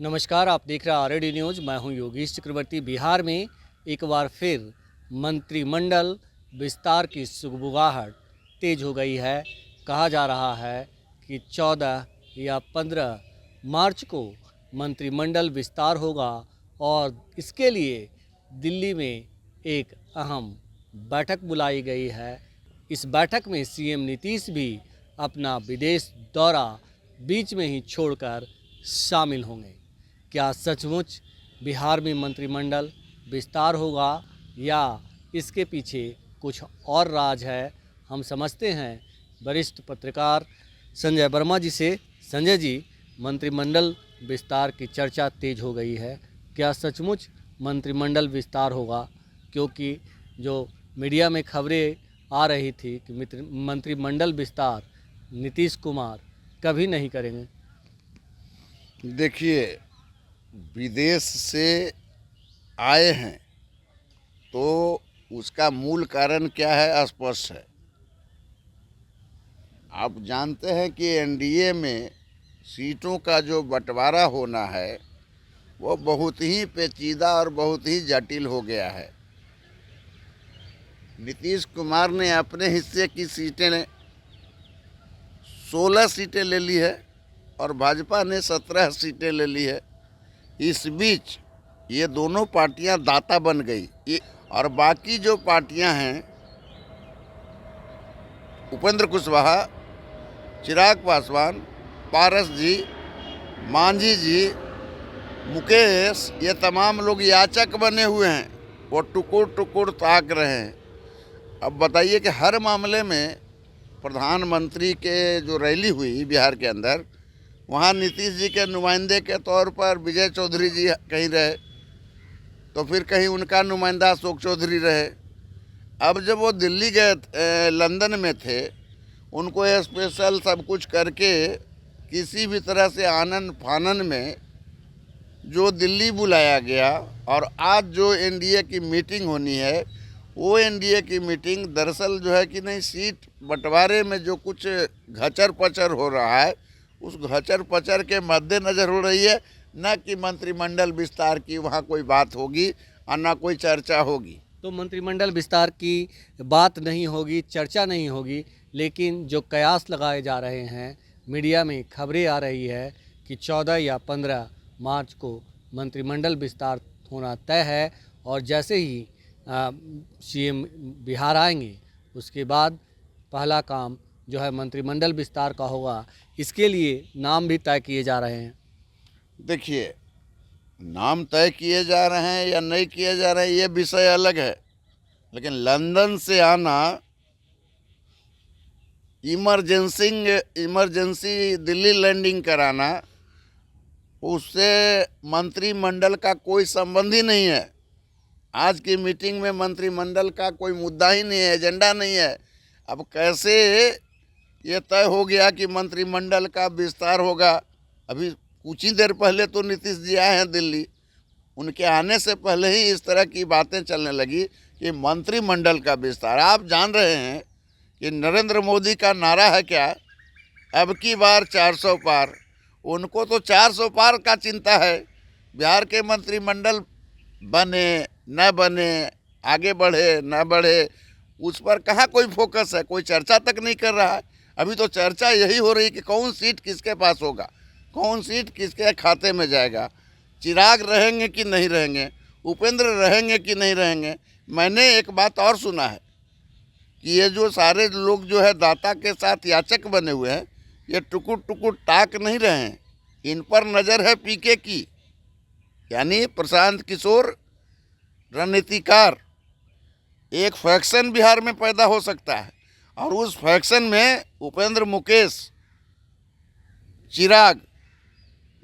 नमस्कार, आप देख रहे हैं आरएडी न्यूज़। मैं हूं योगेश चक्रवर्ती। बिहार में एक बार फिर मंत्रिमंडल विस्तार की सुगबुगाहट तेज हो गई है। कहा जा रहा है कि 14 या 15 मार्च को मंत्रिमंडल विस्तार होगा और इसके लिए दिल्ली में एक अहम बैठक बुलाई गई है। इस बैठक में सीएम नीतीश भी अपना विदेश दौरा बीच में ही छोड़कर शामिल होंगे। क्या सचमुच बिहार में मंत्रिमंडल विस्तार होगा या इसके पीछे कुछ और राज है? हम समझते हैं वरिष्ठ पत्रकार संजय वर्मा जी से। संजय जी, मंत्रिमंडल विस्तार की चर्चा तेज हो गई है। क्या सचमुच मंत्रिमंडल विस्तार होगा? क्योंकि जो मीडिया में खबरें आ रही थी कि मंत्रिमंडल विस्तार नीतीश कुमार कभी नहीं करेंगे। देखिए, विदेश से आए हैं तो उसका मूल कारण क्या है स्पष्ट है। आप जानते हैं कि एनडीए में सीटों का जो बंटवारा होना है वो बहुत ही पेचीदा और बहुत ही जटिल हो गया है। नीतीश कुमार ने अपने हिस्से की सीटें 16 सीटें ले ली है और भाजपा ने 17 सीटें ले ली है। इस बीच ये दोनों पार्टियां दाता बन गई और बाकी जो पार्टियां हैं, उपेंद्र कुशवाहा, चिराग पासवान, पारस जी, मांझी जी, मुकेश, ये तमाम लोग याचक बने हुए हैं। वो टुकुर टुकुर ताक रहे हैं। अब बताइए कि हर मामले में प्रधानमंत्री के जो रैली हुई बिहार के अंदर, वहाँ नीतीश जी के नुमाइंदे के तौर पर विजय चौधरी जी कहीं रहे, तो फिर कहीं उनका नुमाइंदा अशोक चौधरी रहे। अब जब वो दिल्ली गए, लंदन में थे, उनको स्पेशल सब कुछ करके किसी भी तरह से आनन फानन में जो दिल्ली बुलाया गया। और आज जो एनडीए की मीटिंग होनी है, वो एनडीए की मीटिंग दरअसल जो है कि नहीं, सीट बंटवारे में जो कुछ घचर पचर हो रहा है उस घचर पचर के मद्देनज़र हो रही है, न कि मंत्रिमंडल विस्तार की वहाँ कोई बात होगी और न कोई चर्चा होगी। तो मंत्रिमंडल विस्तार की बात नहीं होगी, चर्चा नहीं होगी, लेकिन जो कयास लगाए जा रहे हैं, मीडिया में खबरें आ रही है कि 14 या 15 मार्च को मंत्रिमंडल विस्तार होना तय है और जैसे ही सीएम बिहार आएंगे उसके बाद पहला काम जो है मंत्रिमंडल विस्तार का होगा। इसके लिए नाम भी तय किए जा रहे हैं। देखिए, नाम तय किए जा रहे हैं या नहीं किए जा रहे हैं ये विषय अलग है, लेकिन लंदन से आना, इमरजेंसी दिल्ली लैंडिंग कराना, उससे मंत्रिमंडल का कोई संबंध ही नहीं है। आज की मीटिंग में मंत्रिमंडल का कोई मुद्दा ही नहीं है, एजेंडा नहीं है। अब कैसे ये तय हो गया कि मंत्रिमंडल का विस्तार होगा? अभी कुछ ही देर पहले तो नीतीश जी आए हैं दिल्ली। उनके आने से पहले ही इस तरह की बातें चलने लगी कि मंत्रिमंडल का विस्तार। आप जान रहे हैं कि नरेंद्र मोदी का नारा है क्या? अब की बार 400 पार। उनको तो 400 पार का चिंता है। बिहार के मंत्रिमंडल बने न बने, आगे बढ़े न बढ़े, उस पर कहाँ कोई फोकस है, कोई चर्चा तक नहीं कर रहा है। अभी तो चर्चा यही हो रही कि कौन सीट किसके पास होगा, कौन सीट किसके खाते में जाएगा, चिराग रहेंगे कि नहीं रहेंगे, उपेंद्र रहेंगे कि नहीं रहेंगे। मैंने एक बात और सुना है कि ये जो सारे लोग जो है दाता के साथ याचक बने हुए हैं, ये टुकुर टुकुर ताक नहीं रहे हैं। इन पर नज़र है पीके की, यानी प्रशांत किशोर रणनीतिकार। एक फैक्शन बिहार में पैदा हो सकता है और उस फैक्शन में उपेंद्र, मुकेश, चिराग,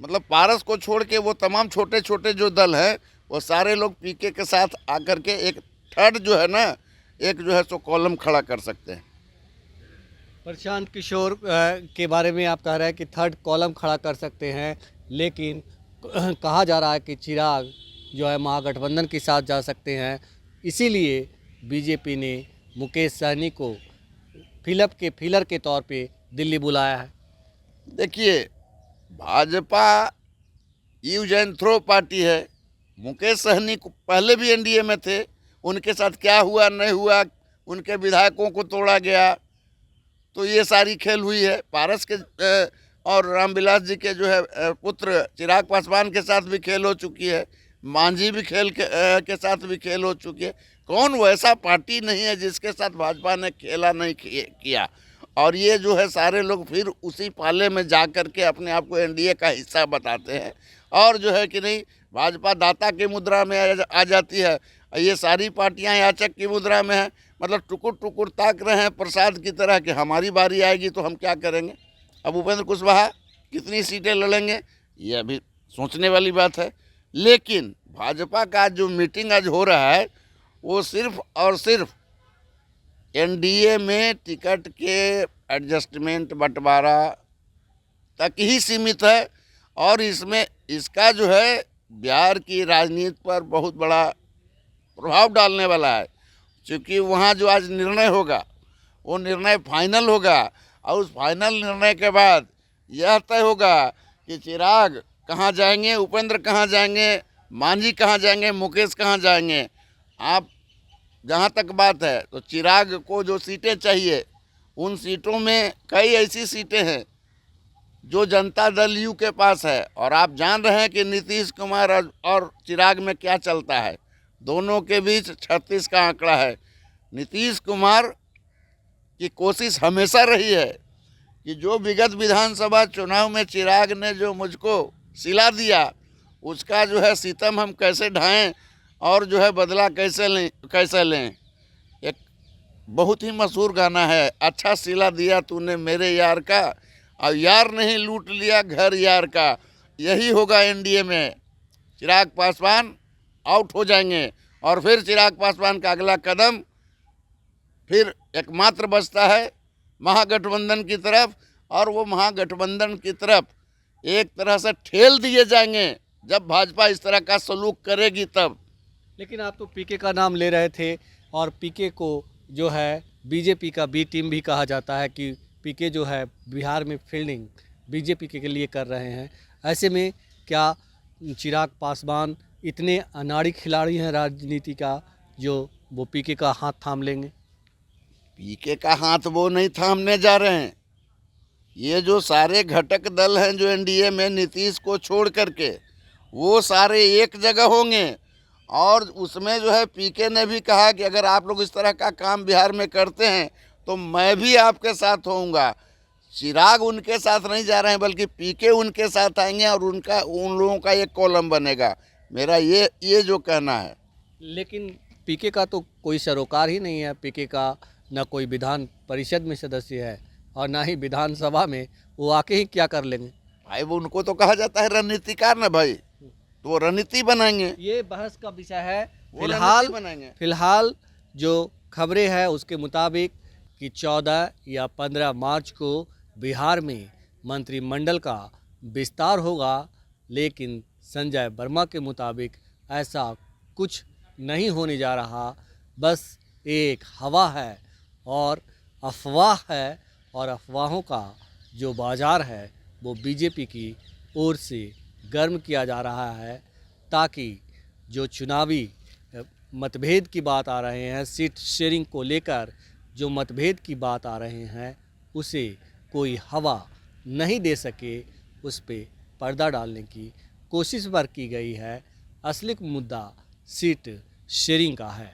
मतलब पारस को छोड़ के वो तमाम छोटे छोटे जो दल हैं, वो सारे लोग पीके के साथ आकर के एक थर्ड जो है ना, एक जो है सो कॉलम खड़ा कर सकते हैं। प्रशांत किशोर के बारे में आप कह रहे हैं कि थर्ड कॉलम खड़ा कर सकते हैं, लेकिन कहा जा रहा है कि चिराग जो है महागठबंधन के साथ जा सकते हैं। इसीलिए बीजेपी ने मुकेश सहनी को फिलर के तौर पे दिल्ली बुलाया है। देखिए, Bhajpa use and throw party है। मुकेश सहनी पहले भी एनडीए में थे, उनके साथ क्या हुआ नहीं हुआ, उनके विधायकों को तोड़ा गया, तो ये सारी खेल हुई है। पारस के और रामविलास जी के जो है पुत्र चिराग पासवान के साथ भी खेल हो चुकी है, मांझी भी खेल के साथ भी खेल हो चुकी है। कौन वैसा पार्टी नहीं है जिसके साथ भाजपा ने खेला नहीं किया। और ये जो है सारे लोग फिर उसी पाले में जा कर के अपने आप को एनडीए का हिस्सा बताते हैं, और जो है कि नहीं भाजपा दाता की मुद्रा में आ जाती है। ये सारी पार्टियां याचक की मुद्रा में है, मतलब टुकुर टुकुर ताक रहे हैं प्रसाद की तरह कि हमारी बारी आएगी तो हम क्या करेंगे। अब उपेंद्र कुशवाहा कितनी सीटें लड़ेंगे ये अभी सोचने वाली बात है। लेकिन भाजपा का जो मीटिंग आज हो रहा है वो सिर्फ और सिर्फ एनडीए में टिकट के एडजस्टमेंट बंटवारा तक ही सीमित है, और इसमें इसका जो है बिहार की राजनीति पर बहुत बड़ा प्रभाव डालने वाला है। क्योंकि वहाँ जो आज निर्णय होगा वो निर्णय फाइनल होगा, और उस फाइनल निर्णय के बाद यह तय होगा कि चिराग कहाँ जाएंगे, उपेंद्र कहाँ जाएंगे, मांझी कहाँ जाएंगे, मुकेश कहाँ जाएंगे। आप जहाँ तक बात है तो चिराग को जो सीटें चाहिए उन सीटों में कई ऐसी सीटें हैं जो जनता दल यू के पास है, और आप जान रहे हैं कि नीतीश कुमार और चिराग में क्या चलता है। दोनों के बीच 36 का आंकड़ा है। नीतीश कुमार की कोशिश हमेशा रही है कि जो विगत विधानसभा चुनाव में चिराग ने जो मुझको सिला दिया उसका जो है सितम हम कैसे ढाएं और जो है बदला कैसे लें। एक बहुत ही मशहूर गाना है, अच्छा सिला दिया तूने मेरे यार का, और यार नहीं लूट लिया घर यार का। यही होगा एनडीए में, चिराग पासवान आउट हो जाएंगे, और फिर चिराग पासवान का अगला कदम फिर एकमात्र बचता है महागठबंधन की तरफ, और वो महागठबंधन की तरफ एक तरह से ठेल दिए जाएंगे जब भाजपा इस तरह का सलूक करेगी तब। लेकिन आप तो पीके का नाम ले रहे थे, और पीके को जो है बीजेपी का बी टीम भी कहा जाता है कि पीके जो है बिहार में फील्डिंग बीजेपी के लिए कर रहे हैं। ऐसे में क्या चिराग पासवान इतने अनाड़ी खिलाड़ी हैं राजनीति का जो वो पीके का हाथ थाम लेंगे? पीके का हाथ वो नहीं थामने जा रहे हैं। ये जो सारे घटक दल हैं जो एनडीए में नीतीश को छोड़ करके वो सारे एक जगह होंगे, और उसमें जो है पीके ने भी कहा कि अगर आप लोग इस तरह का काम बिहार में करते हैं तो मैं भी आपके साथ होऊंगा। चिराग उनके साथ नहीं जा रहे हैं बल्कि पीके उनके साथ आएंगे, और उन लोगों का एक कॉलम बनेगा। मेरा ये जो कहना है। लेकिन पीके का तो कोई सरोकार ही नहीं है। पीके का न कोई विधान परिषद में सदस्य है और ना ही विधानसभा में, वो आके ही क्या कर लेंगे भाई। वो उनको तो कहा जाता है रणनीतिकार ना भाई, तो वो रणनीति बनाएंगे। ये बहस का विषय है। बनाएंगे। फिलहाल जो खबरें हैं उसके मुताबिक कि 14 या 15 मार्च को बिहार में मंत्रिमंडल का विस्तार होगा, लेकिन संजय वर्मा के मुताबिक ऐसा कुछ नहीं होने जा रहा। बस एक हवा है और अफवाह है, और अफवाहों का जो बाज़ार है वो बीजेपी की ओर से गर्म किया जा रहा है, ताकि जो चुनावी मतभेद की बात आ रहे हैं, सीट शेयरिंग को लेकर जो मतभेद की बात आ रहे हैं उसे कोई हवा नहीं दे सके, उस पे पर्दा डालने की कोशिश पर की गई है। असली मुद्दा सीट शेयरिंग का है।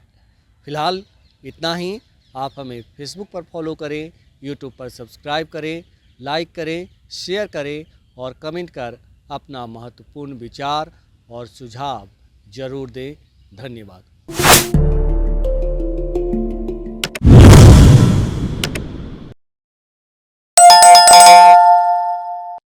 फिलहाल इतना ही। आप हमें फेसबुक पर फॉलो करें, यूट्यूब पर सब्सक्राइब करें, लाइक करें, शेयर करें और कमेंट कर अपना महत्वपूर्ण विचार और सुझाव ज़रूर दें। धन्यवाद।